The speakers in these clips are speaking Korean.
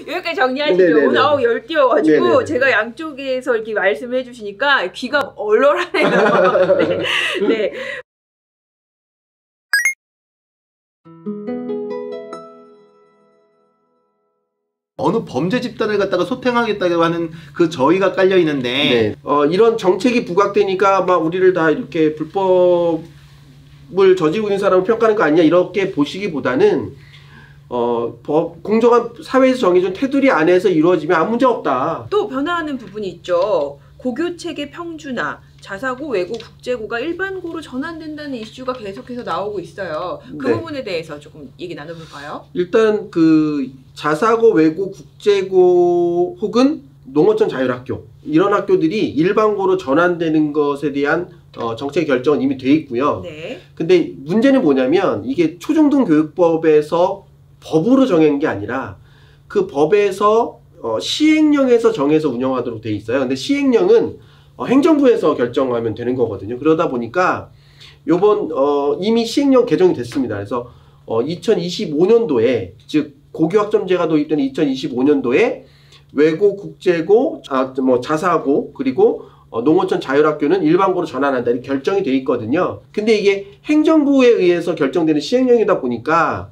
여기까지 정리하시죠. 네네네. 오늘 열띄어가지고 네네네. 제가 양쪽에서 이렇게 말씀을 해주시니까 귀가 얼얼하네요. 네. 네. 어느 범죄 집단을 갖다가 소탕하겠다고 하는 그 저희가 깔려 있는데 네. 이런 정책이 부각되니까 막 우리를 다 이렇게 불법을 저지르고 있는 사람을 평가하는 거 아니냐 이렇게 보시기보다는 공정한 사회에서 정해준 테두리 안에서 이루어지면 아무 문제 없다. 또 변화하는 부분이 있죠. 고교체계 평준화, 자사고, 외고, 국제고가 일반고로 전환된다는 이슈가 계속해서 나오고 있어요. 그 네. 부분에 대해서 조금 얘기 나눠볼까요? 일단 그 자사고, 외고, 국제고 혹은 농어촌 자율학교 이런 학교들이 일반고로 전환되는 것에 대한 정책 결정은 이미 돼 있고요. 네. 근데 문제는 뭐냐면 이게 초중등교육법에서 법으로 정한 게 아니라 그 법에서 시행령에서 정해서 운영하도록 돼 있어요. 근데 시행령은 행정부에서 결정하면 되는 거거든요. 그러다 보니까 요번 이미 시행령 개정이 됐습니다. 그래서 2025년도에 즉 고교학점제가 도입된 2025년도에 외고, 국제고, 자사고 그리고 농어촌 자율학교는 일반고로 전환한다 이렇게 결정이 돼 있거든요. 근데 이게 행정부에 의해서 결정되는 시행령이다 보니까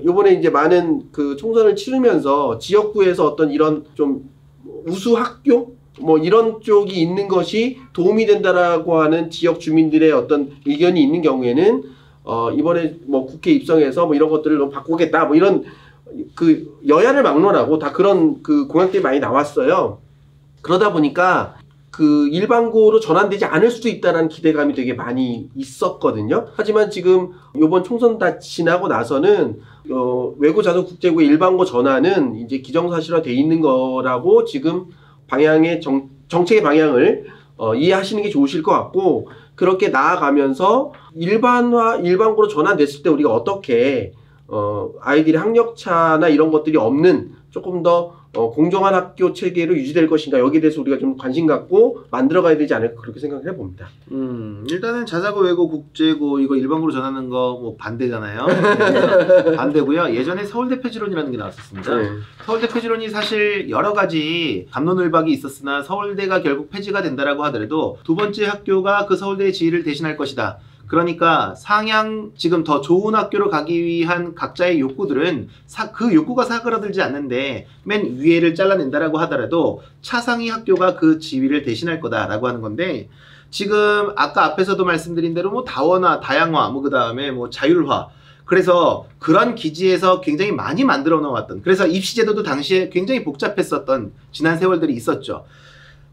요번에 이제 많은 총선을 치르면서 지역구에서 어떤 이런 좀 우수 학교 이런 쪽이 있는 것이 도움이 된다라고 하는 지역 주민들의 어떤 의견이 있는 경우에는 이번에 국회 입성해서 이런 것들을 너무 바꾸겠다 이런 여야를 막론하고 다 그런 공약들이 많이 나왔어요. 그러다 보니까 일반고로 전환되지 않을 수도 있다는 기대감이 되게 많이 있었거든요. 하지만 지금 이번 총선 다 지나고 나서는 외고, 자사, 국제고의 일반고 전환은 이제 기정사실화 돼 있는 거라고 지금 정책의 방향을 이해하시는 게 좋으실 것 같고, 그렇게 나아가면서 일반고로 전환됐을 때 우리가 어떻게 아이들의 학력차나 이런 것들이 없는 조금 더 공정한 학교 체계로 유지될 것인가, 여기에 대해서 우리가 좀 관심 갖고 만들어가야 되지 않을까 그렇게 생각을 해봅니다. 일단은 자사고, 외고, 국제고 이거 일반고로 전하는 거 반대잖아요. 반대고요. 예전에 서울대 폐지론이라는 게 나왔었습니다. 네. 서울대 폐지론이 사실 여러 가지 갑론을박이 있었으나 서울대가 결국 폐지가 된다라고 하더라도 두 번째 학교가 그 서울대의 지위를 대신할 것이다. 그러니까 상향 지금 더 좋은 학교로 가기 위한 각자의 욕구들은 그 욕구가 사그라들지 않는데 맨 위에를 잘라낸다라고 하더라도 차상위 학교가 그 지위를 대신할 거다라고 하는 건데, 지금 아까 앞에서도 말씀드린 대로 다원화, 다양화, 그 다음에 자율화, 그래서 그런 기지에서 굉장히 많이 만들어 놓았던, 그래서 입시제도도 당시에 굉장히 복잡했었던 지난 세월들이 있었죠.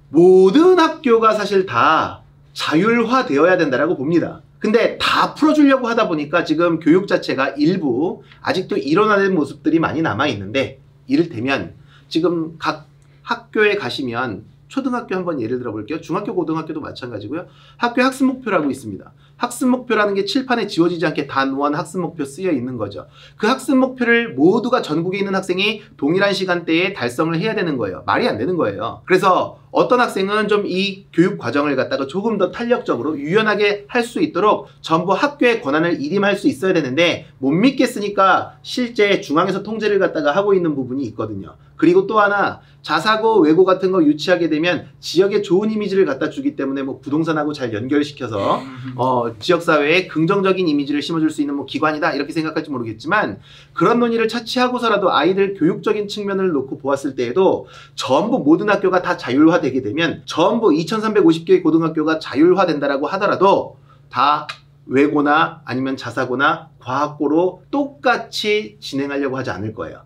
모든 학교가 사실 다 자율화 되어야 된다라고 봅니다. 근데 다 풀어주려고 하다 보니까 지금 교육 자체가 일부 아직도 일원화된 모습들이 많이 남아있는데, 이를테면 지금 각 학교에 가시면 초등학교 한번 예를 들어 볼게요. 중학교, 고등학교도 마찬가지고요. 학교 학습 목표라고 있습니다. 학습 목표라는 게 칠판에 지워지지 않게 단원 학습 목표 쓰여 있는 거죠. 그 학습 목표를 모두가 전국에 있는 학생이 동일한 시간대에 달성을 해야 되는 거예요. 말이 안 되는 거예요. 그래서 어떤 학생은 좀 이 교육 과정을 갖다가 조금 더 탄력적으로 유연하게 할 수 있도록 전부 학교의 권한을 일임할 수 있어야 되는데 못 믿겠으니까 실제 중앙에서 통제를 갖다가 하고 있는 부분이 있거든요. 그리고 또 하나, 자사고, 외고 같은 거 유치하게 되면 지역에 좋은 이미지를 갖다 주기 때문에 부동산하고 잘 연결시켜서 지역사회에 긍정적인 이미지를 심어줄 수 있는 기관이다 이렇게 생각할지 모르겠지만, 그런 논의를 차치하고서라도 아이들 교육적인 측면을 놓고 보았을 때에도 전부 모든 학교가 다 자율화되게 되면 전부 2350개의 고등학교가 자율화된다라고 하더라도 다 외고나 아니면 자사고나 과학고로 똑같이 진행하려고 하지 않을 거예요.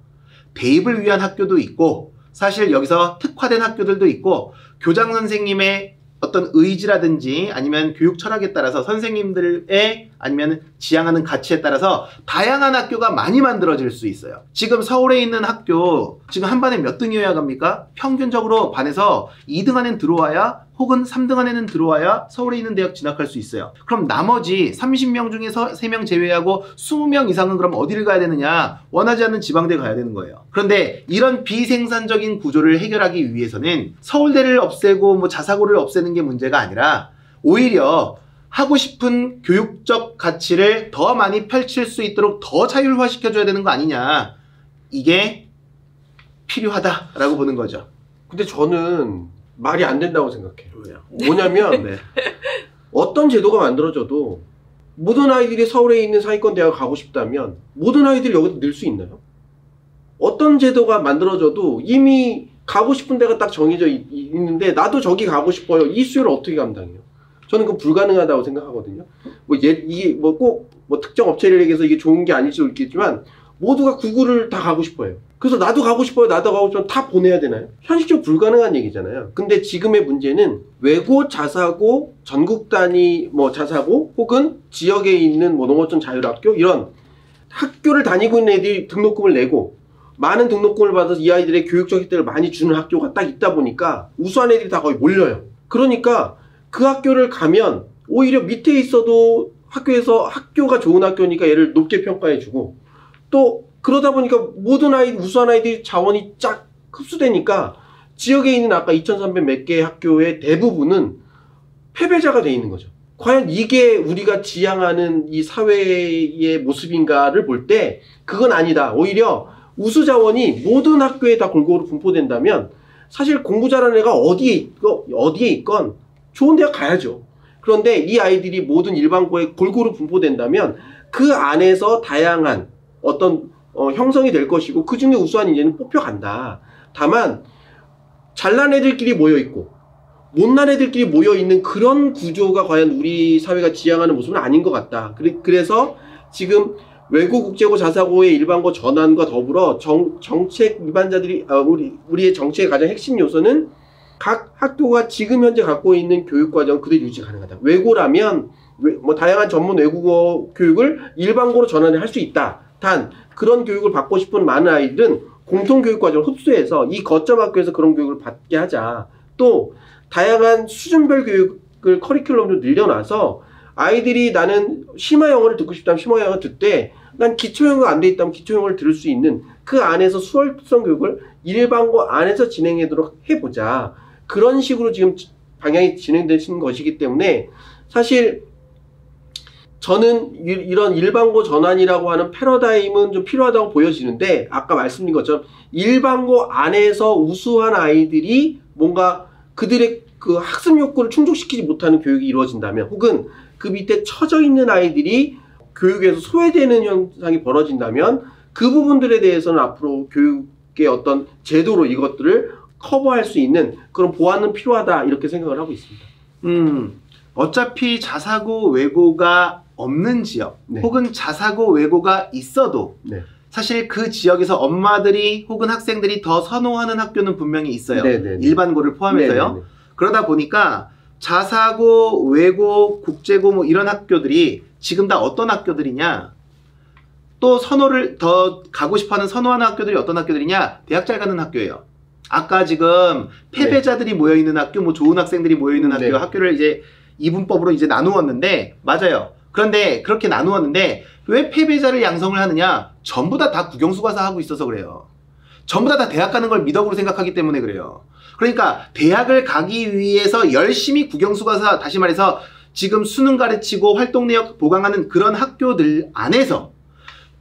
대입을 위한 학교도 있고, 사실 여기서 특화된 학교들도 있고, 교장 선생님의 어떤 의지라든지 아니면 교육 철학에 따라서 선생님들의 아니면 지향하는 가치에 따라서 다양한 학교가 많이 만들어질 수 있어요. 지금 서울에 있는 학교 지금 한 반에 몇 등이어야 갑니까? 평균적으로 반에서 2등 안에는 들어와야, 혹은 3등 안에는 들어와야 서울에 있는 대학 진학할 수 있어요. 그럼 나머지 30명 중에서 3명 제외하고 20명 이상은 그럼 어디를 가야 되느냐? 원하지 않는 지방대 가야 되는 거예요. 그런데 이런 비생산적인 구조를 해결하기 위해서는 서울대를 없애고 자사고를 없애는 게 문제가 아니라, 오히려 하고 싶은 교육적 가치를 더 많이 펼칠 수 있도록 더 자율화시켜줘야 되는 거 아니냐. 이게 필요하다라고 보는 거죠. 근데 저는 말이 안 된다고 생각해요. 왜요? 뭐냐면 네. 어떤 제도가 만들어져도 모든 아이들이 서울에 있는 상위권 대학 가고 싶다면 모든 아이들이 여기서 늘 수 있나요? 어떤 제도가 만들어져도 이미 가고 싶은 데가 딱 정해져 있는데 나도 저기 가고 싶어요. 이 수요를 어떻게 감당해요? 저는 그건 불가능하다고 생각하거든요. 이게 꼭 특정 업체를 얘기해서 이게 좋은 게 아닐지도 있겠지만 모두가 구글을 다 가고 싶어요. 그래서 나도 가고 싶어요. 나도 가고 싶으면 다 보내야 되나요? 현실적으로 불가능한 얘기잖아요. 근데 지금의 문제는 외고 자사고 전국 단위 자사고 혹은 지역에 있는 농어촌 자율학교 이런 학교를 다니고 있는 애들이 등록금을 내고 많은 등록금을 받아서 이 아이들의 교육적 혜택을 많이 주는 학교가 딱 있다 보니까 우수한 애들이 다 거기 몰려요. 그러니까 그 학교를 가면 오히려 밑에 있어도 학교에서 학교가 좋은 학교니까 얘를 높게 평가해주고 또 그러다 보니까 모든 우수한 아이들이 자원이 쫙 흡수되니까 지역에 있는 아까 2,300 몇 개의 학교의 대부분은 패배자가 돼 있는 거죠. 과연 이게 우리가 지향하는 이 사회의 모습인가를 볼 때 그건 아니다. 오히려 우수 자원이 모든 학교에 다 골고루 분포된다면 사실 공부 잘하는 애가 어디에 있건 좋은 대학 가야죠. 그런데 이 아이들이 모든 일반고에 골고루 분포된다면 그 안에서 다양한 어떤 형성이 될 것이고 그 중에 우수한 인재는 뽑혀간다. 다만 잘난 애들끼리 모여있고 못난 애들끼리 모여있는 그런 구조가 과연 우리 사회가 지향하는 모습은 아닌 것 같다. 그래서 지금 외고 국제고 자사고의 일반고 전환과 더불어 정책 위반자들이 우리의 정책의 가장 핵심 요소는 각 학교가 지금 현재 갖고 있는 교육과정 그대로 유지 가능하다. 외고라면 다양한 전문 외국어 교육을 일반고로 전환을 할 수 있다. 단 그런 교육을 받고 싶은 많은 아이들은 공통교육과정을 흡수해서 이 거점 학교에서 그런 교육을 받게 하자. 또 다양한 수준별 교육을 커리큘럼으로 늘려놔서 아이들이 나는 심화 영어를 듣고 싶다면 심화 영어 듣되 난 기초 영어가 안 돼 있다면 기초 영어를 들을 수 있는 그 안에서 수월성 교육을 일반고 안에서 진행하도록 해보자. 그런 식으로 지금 방향이 진행되는 것이기 때문에 사실 저는 이런 일반고 전환이라고 하는 패러다임은 좀 필요하다고 보여지는데 아까 말씀드린 것처럼 일반고 안에서 우수한 아이들이 뭔가 그들의 그 학습 욕구를 충족시키지 못하는 교육이 이루어진다면 혹은 그 밑에 처져 있는 아이들이 교육에서 소외되는 현상이 벌어진다면 그 부분들에 대해서는 앞으로 교육의 어떤 제도로 이것들을 커버할 수 있는 그런 보완은 필요하다 이렇게 생각을 하고 있습니다. 어차피 자사고 외고가 없는 지역 네. 혹은 자사고 외고가 있어도 네. 사실 그 지역에서 엄마들이 혹은 학생들이 더 선호하는 학교는 분명히 있어요. 네네네. 일반고를 포함해서요. 네네네. 그러다 보니까 자사고, 외고, 국제고 이런 학교들이 지금 다 어떤 학교들이냐, 또 선호를 더 가고 싶어하는 선호하는 학교들이 어떤 학교들이냐, 대학 잘 가는 학교예요. 아까 지금 패배자들이 모여있는 학교, 좋은 학생들이 모여있는 학교, 네. 학교를 이제 이분법으로 이제 나누었는데, 맞아요. 그런데 그렇게 나누었는데 왜 패배자를 양성을 하느냐? 전부 다 국영수 가서 하고 있어서 그래요. 전부 다 대학 가는 걸 미덕으로 생각하기 때문에 그래요. 그러니까 대학을 가기 위해서 열심히 국영수 가서 다시 말해서 지금 수능 가르치고 활동 내역 보강하는 그런 학교들 안에서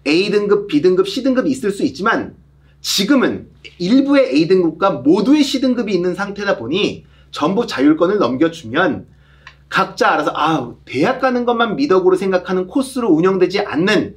A등급, B등급, C등급이 있을 수 있지만 지금은 일부의 A등급과 모두의 C등급이 있는 상태다 보니 전부 자율권을 넘겨주면 각자 알아서 대학 가는 것만 미덕으로 생각하는 코스로 운영되지 않는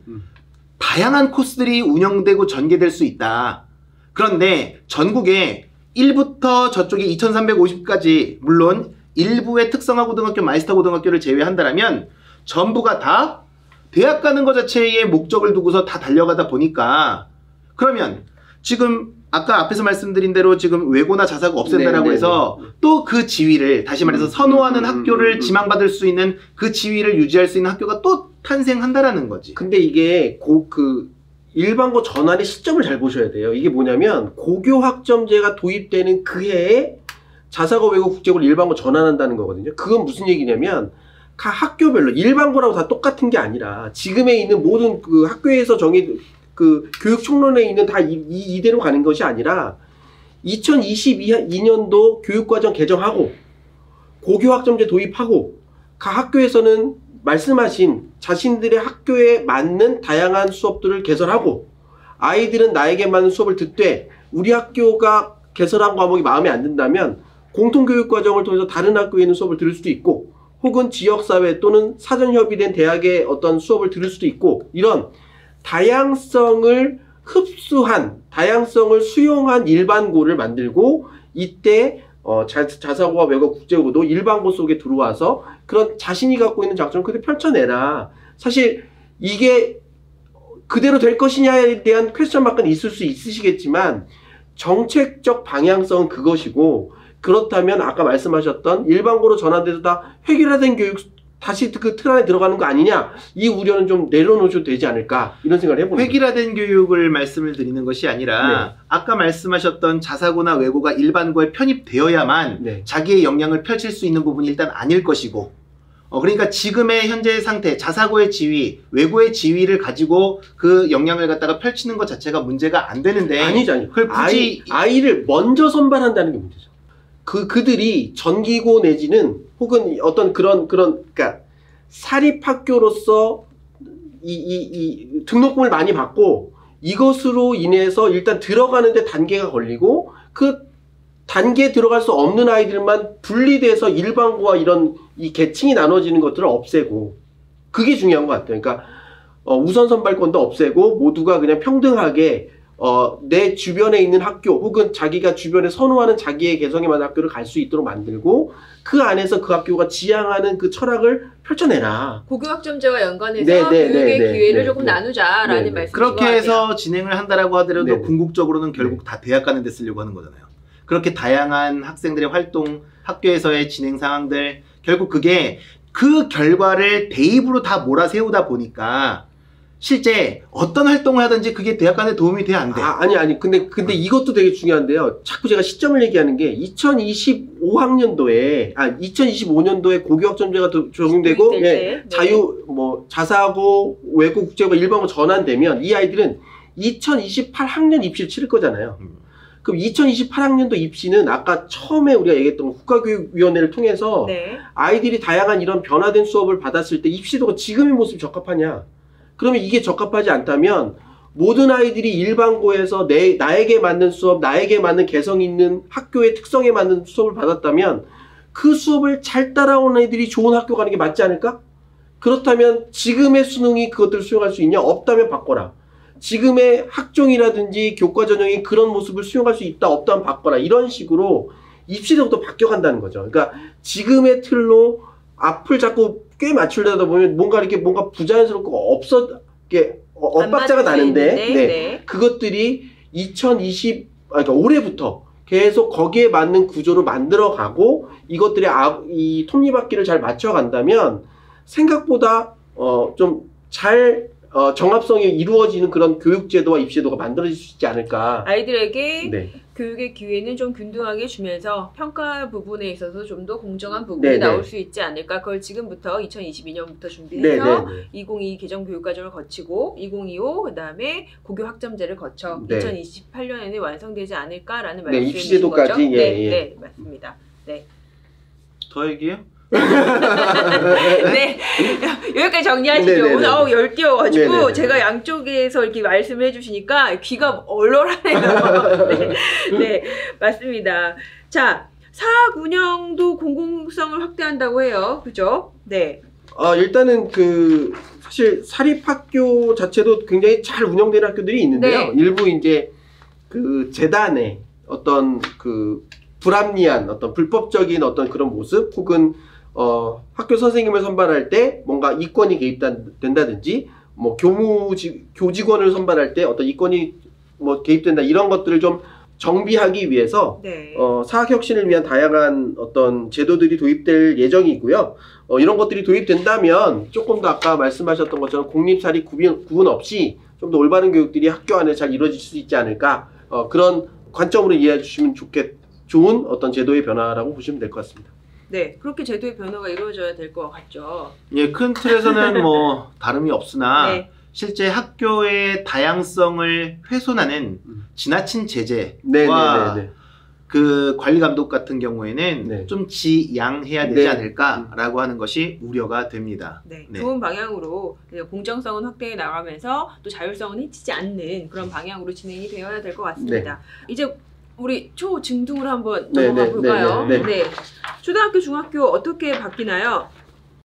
다양한 코스들이 운영되고 전개될 수 있다. 그런데 전국에 1부터 저쪽에 2350까지 물론 일부의 특성화 고등학교, 마이스터 고등학교를 제외한다라면 전부가 다 대학 가는 것 자체의 목적을 두고서 다 달려가다 보니까 그러면 지금 아까 앞에서 말씀드린 대로 지금 외고나 자사고 없앤다라고 해서 또 그 지위를 다시 말해서 선호하는 학교를 지망받을 수 있는 그 지위를 유지할 수 있는 학교가 또 탄생한다라는 거지. 근데 이게 일반고 전환의 시점을 잘 보셔야 돼요. 이게 뭐냐면 고교 학점제가 도입되는 그 해에 자사고, 외고, 국제고를 일반고 전환한다는 거거든요. 그건 무슨 얘기냐면 각 학교별로 일반고라고 다 똑같은 게 아니라 지금에 있는 모든 그 학교에서 그 교육 총론에 있는 다 이대로 가는 것이 아니라 2022년도 교육과정 개정하고 고교 학점제 도입하고 각 학교에서는 말씀하신 자신들의 학교에 맞는 다양한 수업들을 개설하고 아이들은 나에게 맞는 수업을 듣되 우리 학교가 개설한 과목이 마음에 안 든다면 공통교육 과정을 통해서 다른 학교에 있는 수업을 들을 수도 있고 혹은 지역사회 또는 사전협의된 대학의 어떤 수업을 들을 수도 있고 이런 다양성을 흡수한 다양성을 수용한 일반고를 만들고 이때 자사고와 외고 국제고도 일반고 속에 들어와서 그런 자신이 갖고 있는 장점을 그대로 펼쳐내라. 사실 이게 그대로 될 것이냐에 대한 퀘스천 마크는 있을 수 있으시겠지만 정책적 방향성은 그것이고 그렇다면 아까 말씀하셨던 일반고로 전환돼서 다 획일화된 교육 다시 그 틀 안에 들어가는 거 아니냐 이 우려는 좀 내려놓으셔도 되지 않을까 이런 생각을 해보는 거죠. 획일화된 교육을 말씀을 드리는 것이 아니라 네. 아까 말씀하셨던 자사고나 외고가 일반고에 편입되어야만 네. 자기의 역량을 펼칠 수 있는 부분이 일단 아닐 것이고 그러니까 지금의 현재 상태 자사고의 지위, 외고의 지위를 가지고 그 역량을 갖다가 펼치는 것 자체가 문제가 안 되는데 아니죠. 그걸 굳이 아이를 먼저 선발한다는 게 문제죠. 그들이 전기고 내지는 혹은 어떤 그러니까 사립학교로서 이 등록금을 많이 받고 이것으로 인해서 일단 들어가는데 단계가 걸리고 그 단계에 들어갈 수 없는 아이들만 분리돼서 일반고와 이런 이 계층이 나눠지는 것들을 없애고 그게 중요한 것 같아요. 그러니까 우선 선발권도 없애고 모두가 그냥 평등하게 내 주변에 있는 학교 혹은 자기가 주변에 선호하는 자기의 개성에 맞는 학교를 갈 수 있도록 만들고 그 안에서 그 학교가 지향하는 그 철학을 펼쳐내라. 고교학점제와 연관해서 네, 교육의 기회를 조금 네. 나누자라는 네. 말씀이신 그렇게 것 같아요. 해서 진행을 한다라고 하더라도 네. 궁극적으로는 결국 다 대학 가는 데 쓰려고 하는 거잖아요. 그렇게 다양한 학생들의 활동, 학교에서의 진행 상황들 결국 그게 그 결과를 대입으로 다 몰아세우다 보니까 실제 어떤 활동을 하든지 그게 대학 간에 도움이 돼 안 돼? 아니. 근데 이것도 되게 중요한데요. 자꾸 제가 시점을 얘기하는 게 2025년도에 고교학점제가 적용되고 네. 자사고, 외고, 국제고, 일반고 전환되면 이 아이들은 2028학년 입시를 치를 거잖아요. 그럼 2028학년도 입시는 아까 처음에 우리가 얘기했던 국가교육위원회를 통해서 네. 아이들이 다양한 이런 변화된 수업을 받았을 때 입시도가 지금의 모습이 적합하냐? 그러면 이게 적합하지 않다면 모든 아이들이 일반고에서 나에게 맞는 수업, 나에게 맞는 개성 있는 학교의 특성에 맞는 수업을 받았다면 그 수업을 잘 따라온 애들이 좋은 학교 가는 게 맞지 않을까? 그렇다면 지금의 수능이 그것들을 수용할 수 있냐? 없다면 바꿔라. 지금의 학종이라든지 교과 전형이 그런 모습을 수용할 수 있다, 없다면 바꿔라. 이런 식으로 입시제도도 바뀌어간다는 거죠. 그러니까 지금의 틀로 앞을 자꾸 꽤 맞추려다 보면 뭔가 부자연스럽고 엇박자가 나는데 네. 그것들이 그러니까 올해부터 계속 거기에 맞는 구조로 만들어가고 이것들이 이 톱니바퀴를 잘 맞춰간다면 생각보다 좀 잘 정합성이 이루어지는 그런 교육제도와 입시제도가 만들어질 수 있지 않을까. 아이들에게 네. 교육의 기회는 좀 균등하게 주면서 평가 부분에 있어서 좀 더 공정한 부분이 나올 수 있지 않을까. 그걸 지금부터 2022년부터 준비해서 2022 개정교육과정을 거치고 2025 그다음에 고교학점제를 거쳐 2028년에는 완성되지 않을까라는 말씀이신 입시제도까지 거죠? 예. 네, 맞습니다. 네. 더 얘기해요? 네, 여기까지 정리하시죠. 네네네. 오늘 10개여가지고 네네네. 제가 양쪽에서 이렇게 말씀을 해주시니까 귀가 얼얼하네요. 네, 맞습니다. 자, 사학 운영도 공공성을 확대한다고 해요. 그죠? 네. 일단은 사실 사립학교 자체도 굉장히 잘 운영되는 학교들이 있는데요. 네. 일부 이제 재단의 어떤 불합리한 어떤 불법적인 어떤 그런 모습 혹은 학교 선생님을 선발할 때 뭔가 이권이 개입된다든지 뭐 교직원을 선발할 때 어떤 이권이 개입된다 이런 것들을 좀 정비하기 위해서 네. 사학혁신을 위한 다양한 어떤 제도들이 도입될 예정이고요. 이런 것들이 도입된다면 조금 더 아까 말씀하셨던 것처럼 공립사립 구분 없이 좀 더 올바른 교육들이 학교 안에 잘 이루어질 수 있지 않을까 그런 관점으로 이해해 주시면 좋은 어떤 제도의 변화라고 보시면 될 것 같습니다. 네, 그렇게 제도의 변화가 이루어져야 될 것 같죠. 예, 큰 틀에서는 뭐 다름이 없으나 네. 실제 학교의 다양성을 훼손하는 지나친 제재와 네네네. 그 관리 감독 같은 경우에는 네. 좀 지양해야 되지 네. 않을까라고 하는 것이 우려가 됩니다. 네, 네. 좋은 방향으로 공정성은 확대해 나가면서 또 자율성은 해치지 않는 그런 방향으로 진행이 되어야 될 것 같습니다. 이제 우리 초중등으로 한번 네, 넘어가 네, 볼까요? 네, 네, 네. 초등학교, 중학교 어떻게 바뀌나요?